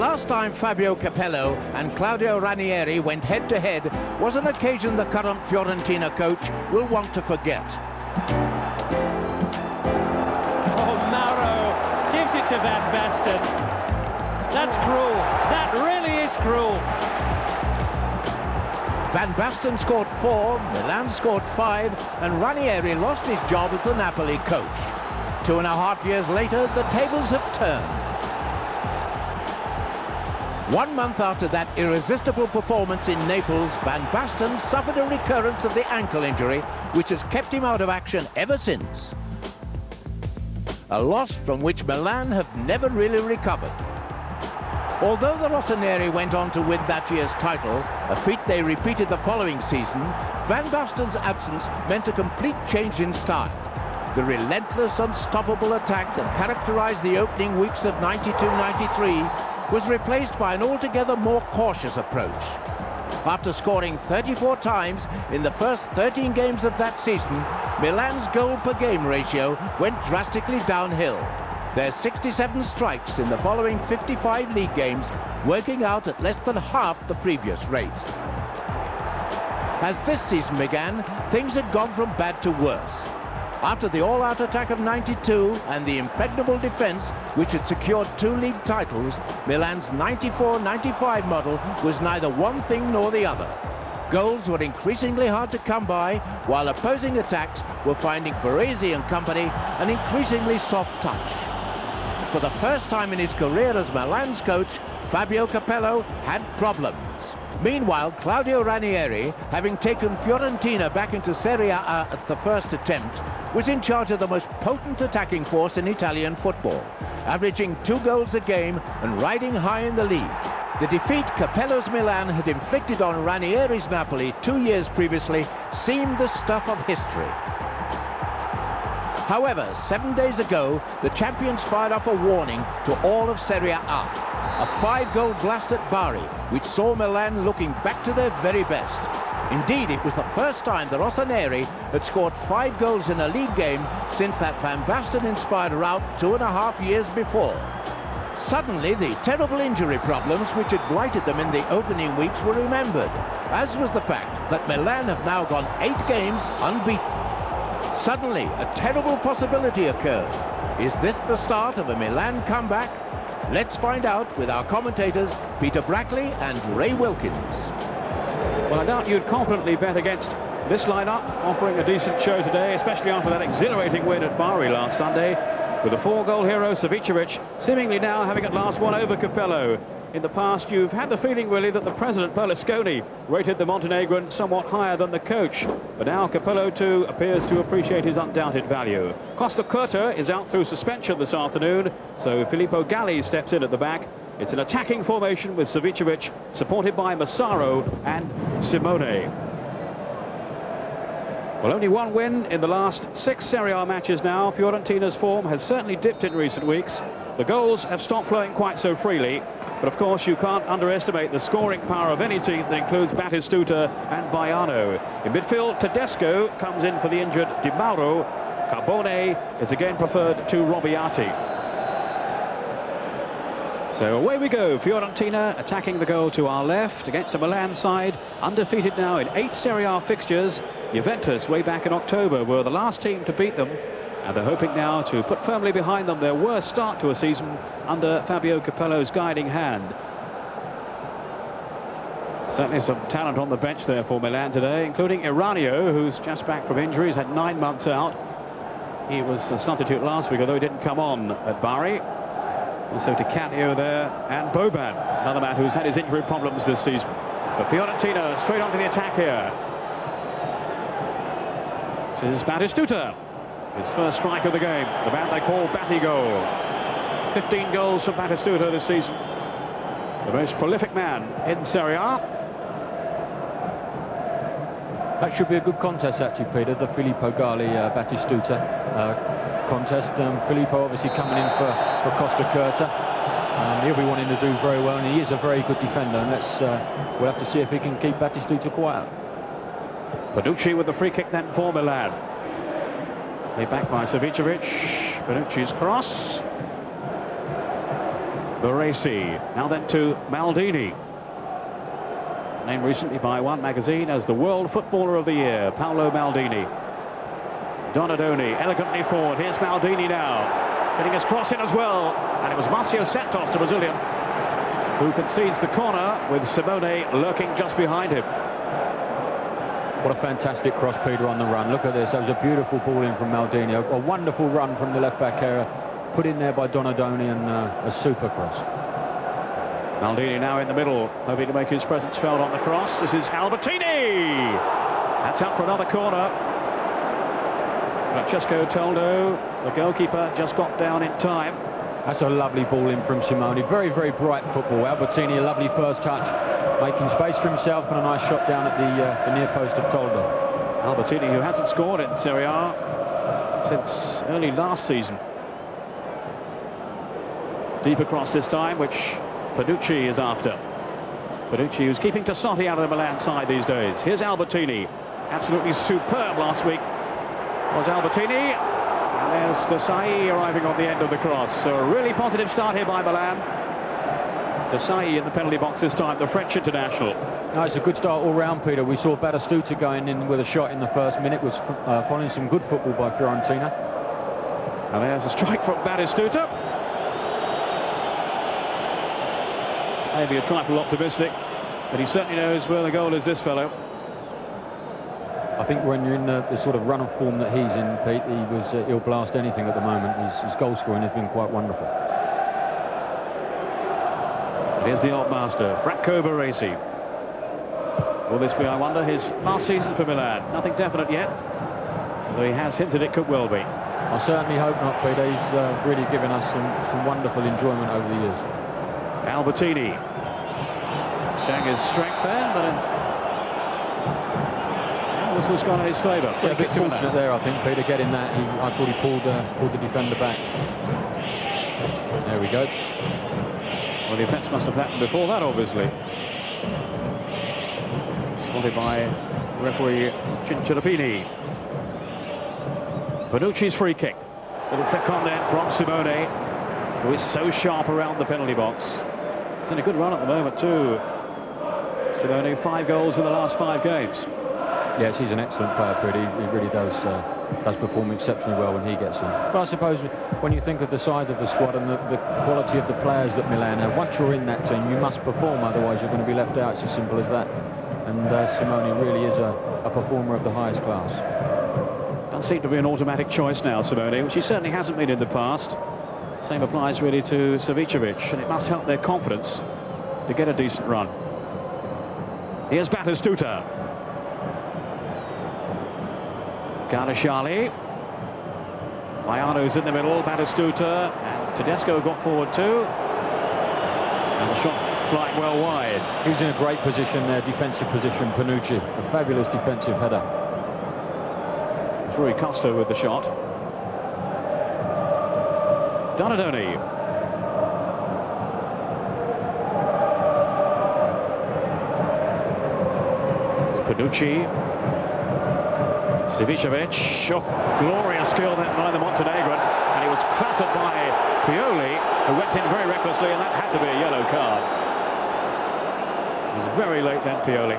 last time Fabio Capello and Claudio Ranieri went head-to-head was an occasion the current Fiorentina coach will want to forget. Oh, Mauro gives it to Van Basten. That's cruel. That really is cruel. Van Basten scored 4, Milan scored 5, and Ranieri lost his job as the Napoli coach. 2.5 years later, the tables have turned. 1 month after that irresistible performance in Naples, Van Basten suffered a recurrence of the ankle injury, which has kept him out of action ever since. A loss from which Milan have never really recovered. Although the Rossoneri went on to win that year's title, a feat they repeated the following season, Van Basten's absence meant a complete change in style. The relentless, unstoppable attack that characterized the opening weeks of 92-93 was replaced by an altogether more cautious approach. After scoring 34 times in the first 13 games of that season, Milan's goal-per-game ratio went drastically downhill. Their 67 strikes in the following 55 league games, working out at less than half the previous rate. As this season began, things had gone from bad to worse. After the all-out attack of 92 and the impregnable defence, which had secured 2 league titles, Milan's 94-95 model was neither one thing nor the other. Goals were increasingly hard to come by, while opposing attacks were finding Baresi and company an increasingly soft touch. For the first time in his career as Milan's coach, Fabio Capello had problems. Meanwhile, Claudio Ranieri, having taken Fiorentina back into Serie A at the first attempt, was in charge of the most potent attacking force in Italian football, averaging 2 goals a game and riding high in the league. The defeat Capello's Milan had inflicted on Ranieri's Napoli 2 years previously seemed the stuff of history. However, 7 days ago, the champions fired off a warning to all of Serie A. A 5-goal blast at Bari, which saw Milan looking back to their very best. Indeed, it was the first time the Rossoneri had scored 5 goals in a league game since that Van Basten-inspired rout 2.5 years before. Suddenly, the terrible injury problems which had blighted them in the opening weeks were remembered, as was the fact that Milan have now gone 8 games unbeaten. Suddenly, a terrible possibility occurred. Is this the start of a Milan comeback? Let's find out with our commentators, Peter Brackley and Ray Wilkins. Well, I doubt you'd confidently bet against this lineup, offering a decent show today, especially after that exhilarating win at Bari last Sunday, with the 4-goal hero Savicevic seemingly now having at last won over Capello. In the past, you've had the feeling, really, that the president, Berlusconi, rated the Montenegrin somewhat higher than the coach. But now Capello, too, appears to appreciate his undoubted value. Costa Curta is out through suspension this afternoon, so Filippo Galli steps in at the back. It's an attacking formation with Savicevic, supported by Massaro and Simone. Well, only 1 win in the last 6 Serie A matches now. Fiorentina's form has certainly dipped in recent weeks. The goals have stopped flowing quite so freely. But of course, you can't underestimate the scoring power of any team that includes Batistuta and Baiano. In midfield, Tedesco comes in for the injured Di Mauro. Carbone is again preferred to Robbiati. So away we go. Fiorentina attacking the goal to our left against a Milan side undefeated now in 8 Serie A fixtures. Juventus, way back in October, were the last team to beat them. And they're hoping now to put firmly behind them their worst start to a season under Fabio Capello's guiding hand. Certainly some talent on the bench there for Milan today, including Iranio, who's just back from injury. He's had 9 months out. He was a substitute last week, although he didn't come on at Bari. Also Di Canio there, and Boban, another man who's had his injury problems this season. But Fiorentina straight onto the attack here. This is Batistuta. His first strike of the game, the man they call Batigol. 15 goals for Batistuta this season. The most prolific man in Serie A. That should be a good contest, actually, Peter, the Filippo Galli-Batistuta contest. Filippo obviously coming in for Costa Curta. He'll be wanting to do very well, and he is a very good defender. And we'll have to see if he can keep Batistuta quiet. Bonucci with the free kick then for Milan. Laid back by Savicevic. Bonucci's cross. Baresi. Now then to Maldini. Named recently by One magazine as the World Footballer of the Year, Paolo Maldini. Donadoni elegantly forward. Here's Maldini now. Getting his cross in as well. And it was Marcio Santos, the Brazilian, who concedes the corner with Simone lurking just behind him. What a fantastic cross, Peter, on the run. Look at this. That was a beautiful ball in from Maldini. A wonderful run from the left-back area. Put in there by Donadoni, and a super cross. Maldini now in the middle, hoping to make his presence felt on the cross. This is Albertini. That's up for another corner. Francesco Toldo, the goalkeeper, just got down in time. That's a lovely ball in from Simone. Very, very bright football. Albertini, a lovely first touch, making space for himself, and a nice shot down at the near post of Toldo. Albertini, who hasn't scored in Serie A since early last season. Deep across this time, which Panucci is after. Panucci, who's keeping Tassotti out of the Milan side these days. Here's Albertini. Absolutely superb last week was Albertini. And there's Desai arriving on the end of the cross. So a really positive start here by Milan. Desai in the penalty box this time, the French international. No, it's a good start all round, Peter. We saw Batistuta going in with a shot in the first minute, was following some good football by Fiorentina. And there's a strike from Batistuta. Maybe a trifle optimistic, but he certainly knows where the goal is, this fellow. I think when you're in the sort of run of form that he's in, Pete, he'll blast anything at the moment. His goal scoring has been quite wonderful. Here's the old master, Franco Baresi. Will this be, I wonder, his last season for Milan? Nothing definite yet, though he has hinted it could well be. I certainly hope not, Peter. He's really given us some wonderful enjoyment over the years. Albertini showing his strength there, but this has gone in his favour. Yeah, a bit fortunate there, I think, Peter, getting that. I thought he pulled the defender back. There we go. Well, the offence must have happened before that, obviously. Spotted by referee Cinciolapini. Panucci's free kick. Little flick on there from Simone, who is so sharp around the penalty box. He's in a good run at the moment too. Simone, 5 goals in the last 5 games. Yes, he's an excellent player, Peter. He really does perform exceptionally well when he gets in. But I suppose when you think of the size of the squad and the quality of the players that Milan have, once you're in that team, you must perform, otherwise you're going to be left out. It's as simple as that. And Simone really is a performer of the highest class. Doesn't seem to be an automatic choice now, Simone, which he certainly hasn't been in the past. Same applies really to Savicevic, and it must help their confidence to get a decent run. Here's Batistuta. Garashali. Mayano's in the middle, Batistuta, and Tedesco got forward too. And the shot flying well wide. He's in a great position there, defensive position, Panucci. A fabulous defensive header. It's Rui Costa with the shot. Donadoni. It's Panucci. Savicevic. Oh, glorious skill then by the Montenegrin. And he was clattered by Pioli, who went in very recklessly, and that had to be a yellow card. It was very late then, Pioli.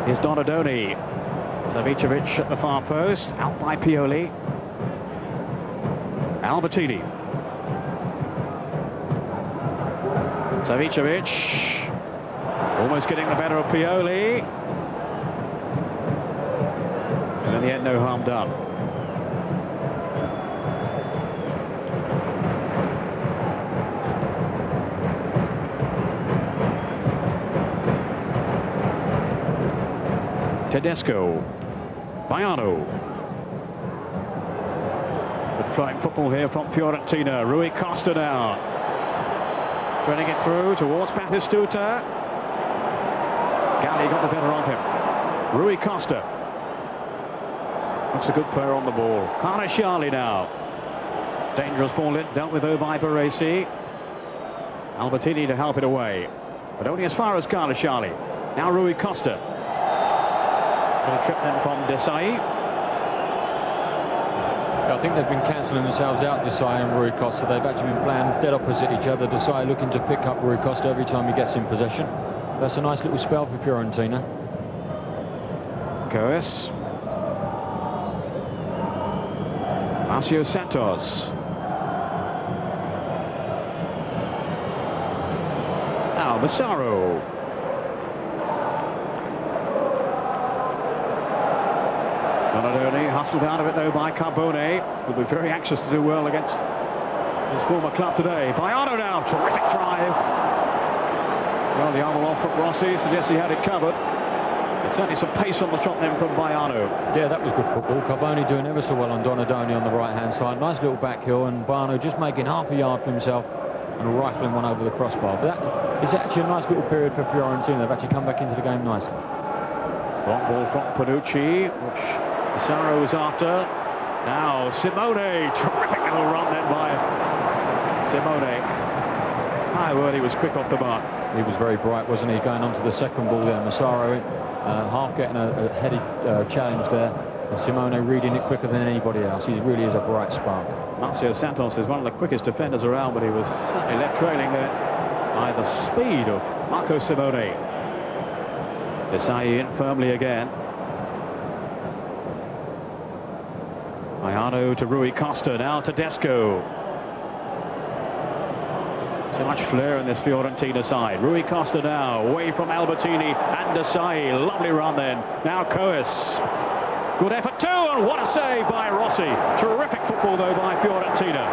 Here's Donadoni. Savicevic at the far post, out by Pioli. Albertini. Savicevic almost getting the better of Pioli. And in the end, no harm done. Tedesco. Baiano. Good flying football here from Fiorentina. Rui Costa now. Running it through towards Batistuta. Galli got the better of him. Rui Costa. Looks a good player on the ball. Garashali now. Dangerous ball in, dealt with though by Baresi. Albertini to help it away. But only as far as Garashali. Now Rui Costa. A trip then from Desai. I think they've been cancelling themselves out, Desai and Rui Costa. They've actually been playing dead opposite each other. Desai looking to pick up Rui Costa every time he gets in possession. That's a nice little spell for Fiorentina. Coes. Marcio Santos. Now Massaro. Donadoni hustled out of it though by Carbone. Will be very anxious to do well against his former club today. Baiano now, terrific drive. Well, the arm off from Rossi suggests he had it covered. It's certainly some pace on the shot then from Baiano. Yeah, that was good football. Carbone doing ever so well on Donadoni on the right-hand side. Nice little back heel, and Baiano just making half a yard for himself and rifling one over the crossbar. But that is actually a nice little period for Fiorentina. They've actually come back into the game nicely. Long ball from Panucci, which Massaro was after. Now Simone, terrific little run then by Simone. My word, he was quick off the mark. He was very bright, wasn't he, going on to the second ball there. Massaro half getting a headed challenge there. And Simone reading it quicker than anybody else. He really is a bright spark. Marcio Santos is one of the quickest defenders around, but he was certainly left trailing there by the speed of Marco Simone. Desai in firmly again. Baiano to Rui Costa, now Tedesco. So much flair in this Fiorentina side. Rui Costa now, away from Albertini and Desai. Lovely run then. Now Coes. Good effort too, and what a save by Rossi. Terrific football though by Fiorentina.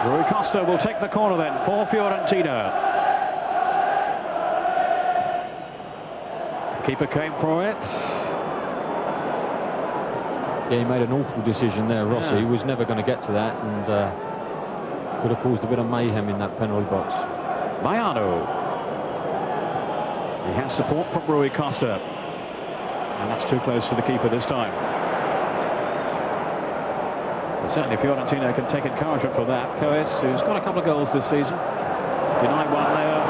Rui Costa will take the corner then for Fiorentina. Keeper came for it. Yeah, he made an awful decision there, Rossi. Yeah. He was never going to get to that, and could have caused a bit of mayhem in that penalty box. Baiano. He has support from Rui Costa. And that's too close for the keeper this time. But certainly Fiorentina can take encouragement from that. Coes, who's got a couple of goals this season, denied one there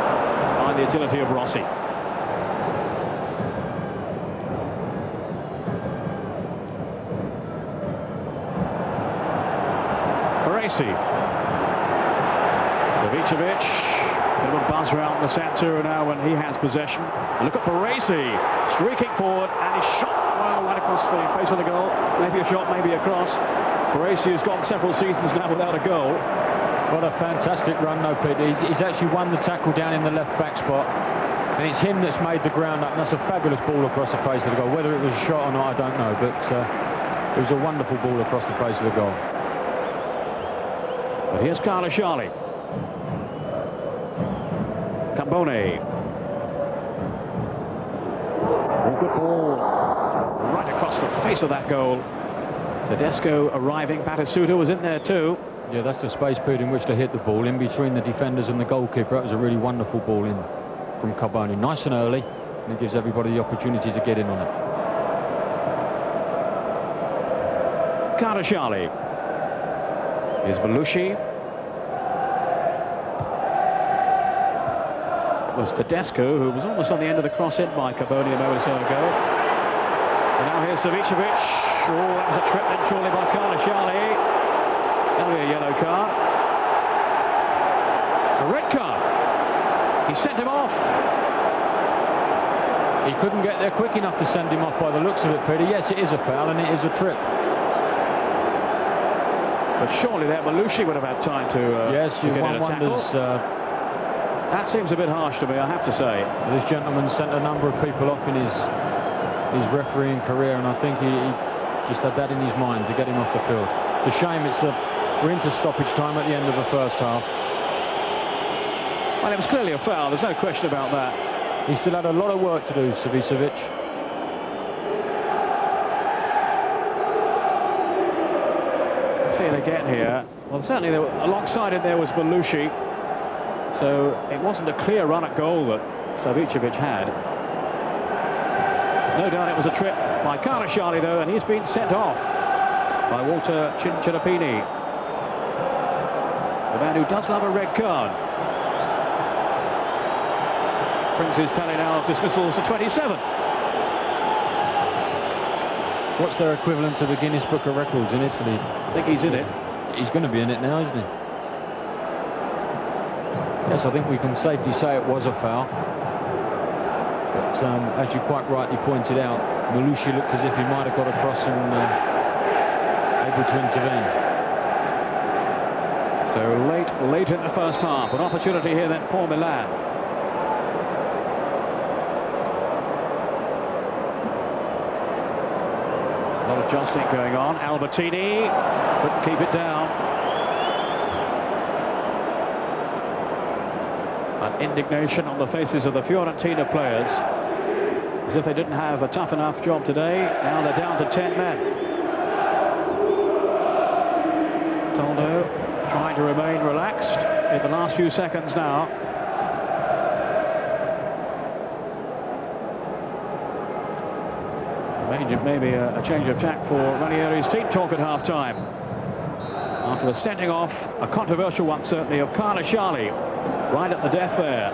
by the agility of Rossi. Savicevic, bit of a buzz around the centre now when he has possession. Look at Baresi streaking forward, and his shot, well, right across the face of the goal. Maybe a shot, maybe a cross. Baresi has gone several seasons now without a goal. What a fantastic run, though, Peter. He's actually won the tackle down in the left back spot, and it's him that's made the ground up. And that's a fabulous ball across the face of the goal. Whether it was a shot or not, I don't know, but it was a wonderful ball across the face of the goal. But here's Carlo Charlie. Cambone. Oh, good ball. Right across the face of that goal. Tedesco arriving. Batistuta was in there too. Yeah, that's the space period in which to hit the ball, in between the defenders and the goalkeeper. That was a really wonderful ball in from Carbone. Nice and early, and it gives everybody the opportunity to get in on it. Carlo Charlie. Here's Belushi. It was Tedesco, who was almost on the end of the cross hit by Carbone a moment or so ago. And now here's Savicevic. Oh, that was a trip then surely by Carlo Charlie. That'll be a yellow card. A red card. He sent him off. He couldn't get there quick enough to send him off by the looks of it, Peter. Yes, it is a foul and it is a trip. But surely there Belushi would have had time to yes, to get in a tackle. That seems a bit harsh to me, I have to say. This gentleman sent a number of people off in his refereeing career, and I think he just had that in his mind to get him off the field. It's a shame we're into stoppage time at the end of the first half. Well, it was clearly a foul, there's no question about that. He still had a lot of work to do, Savicevic. See it again here. Well, certainly alongside it there was Belushi, so it wasn't a clear run at goal that Savicevic had. No doubt it was a trip by Carlo Charlie though, and he's been sent off by Walter Cincinnapini, the man who does love a red card. brings his tally now of dismissals to 27. What's their equivalent to the Guinness Book of Records in Italy? I think he's in it. He's going to be in it now, isn't he? Yes, I think we can safely say it was a foul. But as you quite rightly pointed out, Malushi looked as if he might have got across and able to intervene. So late in the first half, an opportunity here then for Milan. A lot of jostling going on. Albertini couldn't keep it down. An indignation on the faces of the Fiorentina players, as if they didn't have a tough enough job today. Now they're down to 10 men. Toldo trying to remain relaxed in the last few seconds now. Maybe a change of tack for Ranieri's team talk at half-time. After the sending off, a controversial one certainly, of Carla Charlie, right at the death there.